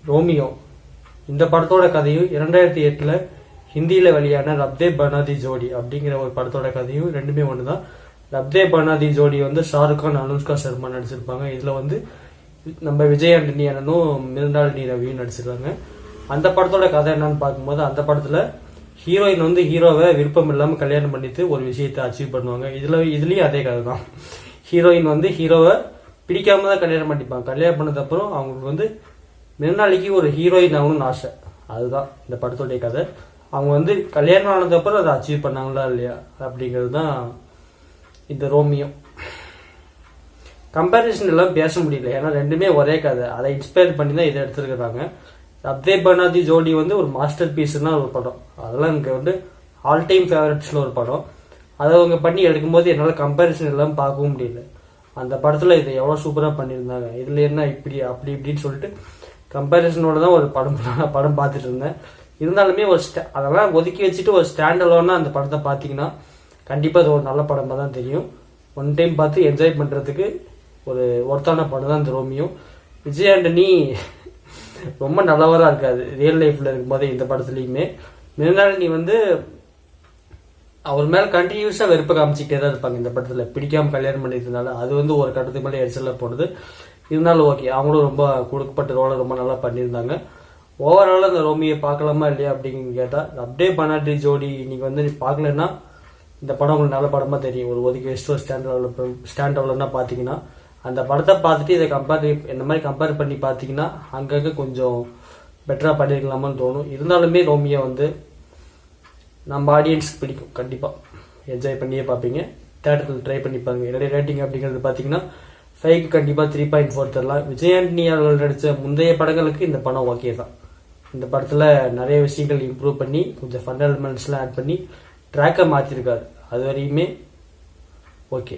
Romeo. இந்த படத்தோட கதையும் 2008 ஹிந்தியில வெளியான ரப்தே பனாதி ஜோடி அப்படிங்கிற ஒரு படத்தோட கதையும் ரெண்டுமே ஒண்ணுதான். ரப்தே பனாதி ஜோடி வந்து ஷாருக் கான், அனுஷ்கா சர்மா நடிச்சிருப்பாங்க. இதுல வந்து நம்ம விஜய் ஆண்டனி அண்ணனும் மிருண்டாளினி ரவியும் நடிச்சிருக்காங்க. அந்த படத்தோட கதை என்னன்னு பார்க்கும்போது, அந்த படத்துல ஹீரோயின் வந்து ஹீரோவை விருப்பம் இல்லாம கல்யாணம் பண்ணிட்டு ஒரு விஷயத்தை அச்சீவ் பண்ணுவாங்க. இதுலயும் அதே கதை தான். ஹீரோயின் வந்து ஹீரோவை பிடிக்காம தான் கல்யாணம் பண்ணிப்பாங்க. கல்யாணம் பண்ணது அப்புறம் அவங்களுக்கு வந்து மிருந்தாளிக்கு ஒரு ஹீரோயின் ஆகணும்னு ஆசை. அதுதான் இந்த படத்தோடைய கதை. அவங்க வந்து கல்யாணம் ஆனது அப்புறம் அதை அச்சீவ் பண்ணாங்களா இல்லையா அப்படிங்கிறது தான் இந்த ரோமியோ. கம்பேரிசன் எல்லாம் பேச முடியல, ஏன்னா ரெண்டுமே ஒரே கதை. அதை இன்ஸ்பயர் பண்ணி தான் இதை எடுத்துருக்கிறாங்க. ரப்தே பனாதி ஜோடி வந்து ஒரு மாஸ்டர் பீஸ்னா ஒரு படம். அதெல்லாம் எனக்கு வந்து ஆல் டைம் ஃபேவரட்ஸ்ல ஒரு படம். அதை அவங்க பண்ணி எடுக்கும்போது என்னால் கம்பேரிசன் எல்லாம் பார்க்கவும் முடியல. அந்த படத்துல இதை எவ்வளவு சூப்பரா பண்ணியிருந்தாங்க, இதுல என்ன இப்படி அப்படி இப்படின்னு சொல்லிட்டு கம்பேரிசனோட தான் ஒரு படம் பார்த்துட்டு இருந்தேன். இருந்தாலுமே அதெல்லாம் ஒதுக்கி வச்சுட்டு ஒரு ஸ்டாண்ட் அலோனா அந்த படத்தை பார்த்தீங்கன்னா கண்டிப்பா அது ஒரு நல்ல படமா தான் தெரியும். ஒன் டைம் பார்த்து என்ஜாய் பண்றதுக்கு ஒரு ஒர்த்தான படம் தான் இந்த ரோமியோ. விஜய் ஆண்டனி ரொம்ப நல்லவரா இருக்காது ரியல் லைஃப்ல இருக்கும்போதே. இந்த படத்துலயுமே மிருந்தாளினி வந்து அவர் மேல கண்டினியூஸா வெறுப்பை காமிச்சிக்கிட்டே தான் இருப்பாங்க. இந்த படத்துல பிடிக்காம கல்யாணம் பண்ணிருந்தனால அது வந்து ஒரு கட்டத்துக்கு மேலே எரிச்சல போனது. இருந்தாலும் ஓகே, அவங்களும் ரொம்ப கொடுக்கப்பட்ட ரோலை ரொம்ப நல்லா பண்ணியிருந்தாங்க. ஓவரால் அந்த ரோமியை பார்க்கலாமா இல்லையா அப்படின்னு கேட்டா, ரப்தே பனாதி ஜோடி நீங்க வந்து பார்க்கலன்னா இந்த படம் உங்களுக்கு நல்ல படமா தெரியும். ஒரு ஒதுக்கி வச்சுட்டு ஸ்டாண்ட் அவ்வளோன்னா பாத்தீங்கன்னா அந்த படத்தை பார்த்துட்டு இதை இந்த மாதிரி கம்பேர் பண்ணி பார்த்தீங்கன்னா அங்கங்க கொஞ்சம் பெட்டரா பண்ணிருக்கலாமான்னு தோணும். இருந்தாலுமே ரோமியோ வந்து நம்ம ஆடியன்ஸ் பிடிக்கும், கண்டிப்பா என்ஜாய் பண்ணியே பார்ப்பீங்க. தேட்டரில் ட்ரை பண்ணி பாருங்க. என்னுடைய ரேட்டிங் அப்படிங்கிறது பார்த்தீங்கன்னா 5க்கு கண்டிப்பா 3.4 தரலாம். விஜய் ஆண்டனி அவர்கள் நடிச்ச முந்தைய படங்களுக்கு இந்த படம் ஓகே தான். இந்த படத்துல நிறைய விஷயங்கள் இம்ப்ரூவ் பண்ணி கொஞ்சம் ஃபன் எலிமெண்ட்ஸ்லாம் ஆட் பண்ணி ட்ராக்கை மாத்திருக்காரு. அது வரையுமே ஓகே.